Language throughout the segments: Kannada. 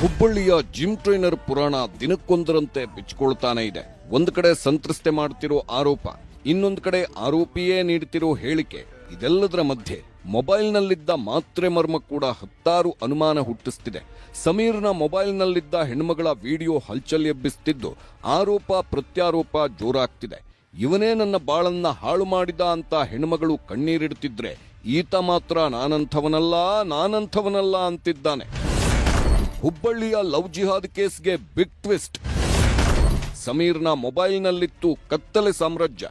ಹುಬ್ಬಳ್ಳಿಯ ಜಿಮ್ ಟ್ರೈನರ್ ಪುರಾಣ ದಿನಕ್ಕೊಂದರಂತೆ ಬಿಚ್ಚಿಕೊಳ್ತಾನೆ ಇದೆ. ಒಂದು ಕಡೆ ಸಂತ್ರಸ್ತೆ ಮಾಡ್ತಿರೋ ಆರೋಪ, ಇನ್ನೊಂದು ಕಡೆ ಆರೋಪಿಯೇ ನೀಡುತ್ತಿರೋ ಹೇಳಿಕೆ. ಇದೆಲ್ಲದರ ಮಧ್ಯೆ ಮೊಬೈಲ್ನಲ್ಲಿದ್ದ ಮಾತ್ರೆ ಮರ್ಮ ಕೂಡ ಹತ್ತಾರು ಅನುಮಾನ ಹುಟ್ಟಿಸ್ತಿದೆ. ಸಮೀರ್ನ ಮೊಬೈಲ್ನಲ್ಲಿದ್ದ ಹೆಣ್ಮಗಳ ವಿಡಿಯೋ ಹಲ್ಚಲ್ ಎಬ್ಬಿಸುತ್ತಿದ್ದು ಆರೋಪ ಪ್ರತ್ಯಾರೋಪ ಜೋರಾಗ್ತಿದೆ. ಇವನೇ ನನ್ನ ಬಾಳನ್ನ ಹಾಳು ಮಾಡಿದ ಅಂತ ಹೆಣ್ಮಗಳು ಕಣ್ಣೀರಿಡುತ್ತಿದ್ರೆ ಈತ ಮಾತ್ರ ನಾನಂಥವನಲ್ಲ ಅಂತಿದ್ದಾನೆ. ಹುಬ್ಬಳ್ಳಿಯ ಲವ್ ಜಿಹಾದ್ ಕೇಸ್ಗೆ ಬಿಗ್ ಟ್ವಿಸ್ಟ್. ಸಮೀರ್ನ ಮೊಬೈಲ್ನಲ್ಲಿತ್ತು ಕತ್ತಲೆ ಸಾಮ್ರಾಜ್ಯ.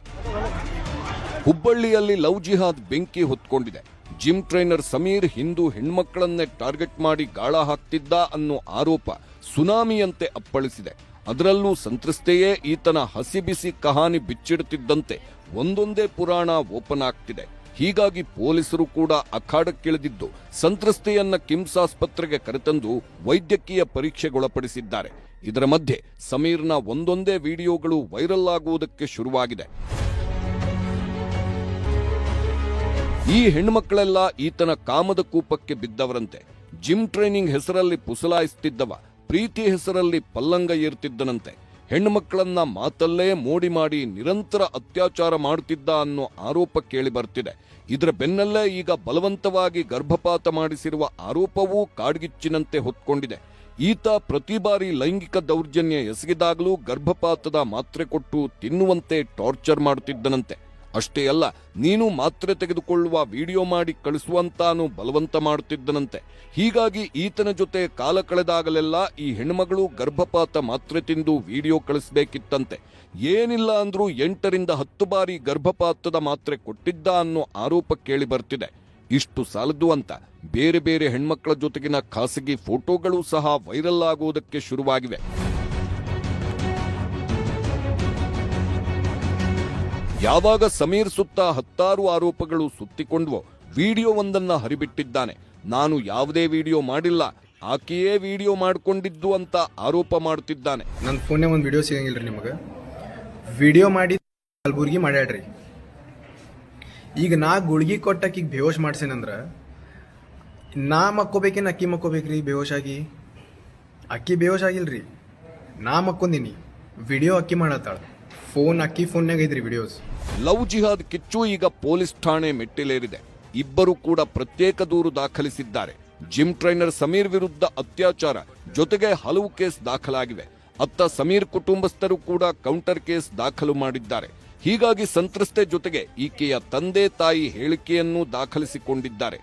ಹುಬ್ಬಳ್ಳಿಯಲ್ಲಿ ಲವ್ ಜಿಹಾದ್ ಬೆಂಕಿ ಹೊತ್ಕೊಂಡಿದೆ. ಜಿಮ್ ಟ್ರೈನರ್ ಸಮೀರ್ ಹಿಂದೂ ಹೆಣ್ಮಕ್ಕಳನ್ನೇ ಟಾರ್ಗೆಟ್ ಮಾಡಿ ಗಾಳ ಹಾಕ್ತಿದ್ದ ಅನ್ನೋ ಆರೋಪ ಸುನಾಮಿಯಂತೆ ಅಪ್ಪಳಿಸಿದೆ. ಅದರಲ್ಲೂ ಸಂತ್ರಸ್ತೆಯೇ ಈತನ ಹಸಿಬಿಸಿ ಕಹಾನಿ ಬಿಚ್ಚಿಡುತ್ತಿದ್ದಂತೆ ಒಂದೊಂದೇ ಪುರಾಣ ಓಪನ್ ಆಗ್ತಿದೆ. ಹೀಗಾಗಿ ಪೊಲೀಸರು ಕೂಡ ಅಖಾಡಕ್ಕಿಳಿದಿದ್ದು ಸಂತ್ರಸ್ತೆಯನ್ನ ಕಿಮ್ಸ್ ಆಸ್ಪತ್ರೆಗೆ ಕರೆತಂದು ವೈದ್ಯಕೀಯ ಪರೀಕ್ಷೆಗೊಳಪಡಿಸಿದ್ದಾರೆ. ಇದರ ಮಧ್ಯೆ ಸಮೀರ್ನ ಒಂದೊಂದೇ ವಿಡಿಯೋಗಳು ವೈರಲ್ ಆಗುವುದಕ್ಕೆ ಶುರುವಾಗಿದೆ. ಈ ಹೆಣ್ಮಕ್ಕಳೆಲ್ಲ ಈತನ ಕಾಮದ ಕೂಪಕ್ಕೆ ಬಿದ್ದವರಂತೆ. ಜಿಮ್ ಟ್ರೈನಿಂಗ್ ಹೆಸರಲ್ಲಿ ಪುಸಲಾಯಿಸುತ್ತಿದ್ದವ ಪ್ರೀತಿ ಹೆಸರಲ್ಲಿ ಪಲ್ಲಂಗ ಏರ್ತಿದ್ದನಂತೆ. ಹೆಣ್ಣುಮಕ್ಕಳನ್ನ ಮಾತಲ್ಲೇ ಮೋಡಿ ಮಾಡಿ ನಿರಂತರ ಅತ್ಯಾಚಾರ ಮಾಡುತ್ತಿದ್ದ ಅನ್ನೋ ಆರೋಪ ಕೇಳಿ ಬರ್ತಿದೆ. ಇದರ ಬೆನ್ನಲ್ಲೇ ಈಗ ಬಲವಂತವಾಗಿ ಗರ್ಭಪಾತ ಮಾಡಿಸಿರುವ ಆರೋಪವೂ ಕಾಡ್ಗಿಚ್ಚಿನಂತೆ ಹೊತ್ಕೊಂಡಿದೆ. ಈತ ಪ್ರತಿ ಬಾರಿ ಲೈಂಗಿಕ ದೌರ್ಜನ್ಯ ಎಸಗಿದಾಗಲೂ ಗರ್ಭಪಾತದ ಮಾತ್ರೆ ಕೊಟ್ಟು ತಿನ್ನುವಂತೆ ಟಾರ್ಚರ್ ಮಾಡುತ್ತಿದ್ದನಂತೆ. ಅಷ್ಟೇ ಅಲ್ಲ, ನೀನು ಮಾತ್ರೆ ತೆಗೆದುಕೊಳ್ಳುವ ವಿಡಿಯೋ ಮಾಡಿ ಕಳಿಸುವಂತಾನು ಬಲವಂತ ಮಾಡುತ್ತಿದ್ದನಂತೆ. ಹೀಗಾಗಿ ಈತನ ಜೊತೆ ಕಾಲ ಕಳೆದಾಗಲೆಲ್ಲ ಈ ಹೆಣ್ಮಗಳು ಗರ್ಭಪಾತ ಮಾತ್ರೆ ತಿಂದು ವಿಡಿಯೋ ಕಳಿಸಬೇಕಿತ್ತಂತೆ. ಏನಿಲ್ಲ ಅಂದ್ರೂ 8 ರಿಂದ 10 ಬಾರಿ ಗರ್ಭಪಾತದ ಮಾತ್ರೆ ಕೊಟ್ಟಿದ್ದ ಅನ್ನೋ ಆರೋಪ ಕೇಳಿ ಬರ್ತಿದೆ. ಇಷ್ಟು ಸಾಲದು ಅಂತ ಬೇರೆ ಬೇರೆ ಹೆಣ್ಮಕ್ಕಳ ಜೊತೆಗಿನ ಖಾಸಗಿ ಫೋಟೋಗಳು ಸಹ ವೈರಲ್ ಆಗುವುದಕ್ಕೆ ಶುರುವಾಗಿವೆ. ಯಾವಾಗ ಸಮೀರ್ ಸುತ್ತ ಹತ್ತಾರು ಆರೋಪಗಳು ಸುತ್ತಿಕೊಂಡ್ವೋ, ವಿಡಿಯೋವೊಂದನ್ನ ಹರಿಬಿಟ್ಟಿದ್ದಾನೆ. ನಾನು ಯಾವುದೇ ವಿಡಿಯೋ ಮಾಡಿಲ್ಲ, ಆಕೆಯೇ ವಿಡಿಯೋ ಮಾಡಿಕೊಂಡಿದ್ದು ಅಂತ ಆರೋಪ ಮಾಡುತ್ತಿದ್ದಾನೆ. ನನ್ನ ಫೋನ್ಯಾಗ ಒಂದು ವಿಡಿಯೋ ಸಿಗಂಗಿಲ್ರಿ ನಿಮಗೆ. ವಿಡಿಯೋ ಮಾಡಿ ಕಲಬುರ್ಗಿ ಮಾಡ್ಯಾಡ್ರಿ. ಈಗ ನಾ ಗುಳ್ಗಿ ಕೊಟ್ಟಕ್ಕೀಗ ಬೇವೋಶ್ ಮಾಡ್ಸೇನಂದ್ರೆ ನಾ ಮಕ್ಕೋಬೇಕೇನು ಅಕ್ಕಿ ಮಕ್ಕೋಬೇಕ್ರಿ? ಬೇವೋಶಾಗಿ ಅಕ್ಕಿ ಬೇವೋಶ್ ಆಗಿಲ್ರಿ, ನಾ ಮಕ್ಕೊಂದಿನಿ. ವಿಡಿಯೋ ಅಕ್ಕಿ ಮಾಡತ್ತಾಳ, ಫೋನ್ ಅಕ್ಕಿ ಫೋನ್ಯಾಗ ಐತ್ರಿ ವಿಡಿಯೋಸ್. ಲವ್ ಜಿಹಾದ್ ಕಿಚ್ಚು ಈಗ ಪೊಲೀಸ್ ಠಾಣೆ ಮೆಟ್ಟಿಲೇರಿದೆ. ಇಬ್ಬರು ಕೂಡ ಪ್ರತ್ಯೇಕ ದೂರು ದಾಖಲಿಸಿದ್ದಾರೆ. ಜಿಮ್ ಟ್ರೈನರ್ ಸಮೀರ್ ವಿರುದ್ಧ ಅತ್ಯಾಚಾರ ಜೊತೆಗೆ ಹಲವು ಕೇಸ್ ದಾಖಲಾಗಿವೆ. ಅತ್ತ ಸಮೀರ್ ಕುಟುಂಬಸ್ಥರು ಕೂಡ ಕೌಂಟರ್ ಕೇಸ್ ದಾಖಲು ಮಾಡಿದ್ದಾರೆ. ಹೀಗಾಗಿ ಸಂತ್ರಸ್ತೆ ಜೊತೆಗೆ ಈಕೆಯ ತಂದೆ ತಾಯಿ ಹೇಳಿಕೆಯನ್ನೂ ದಾಖಲಿಸಿಕೊಂಡಿದ್ದಾರೆ.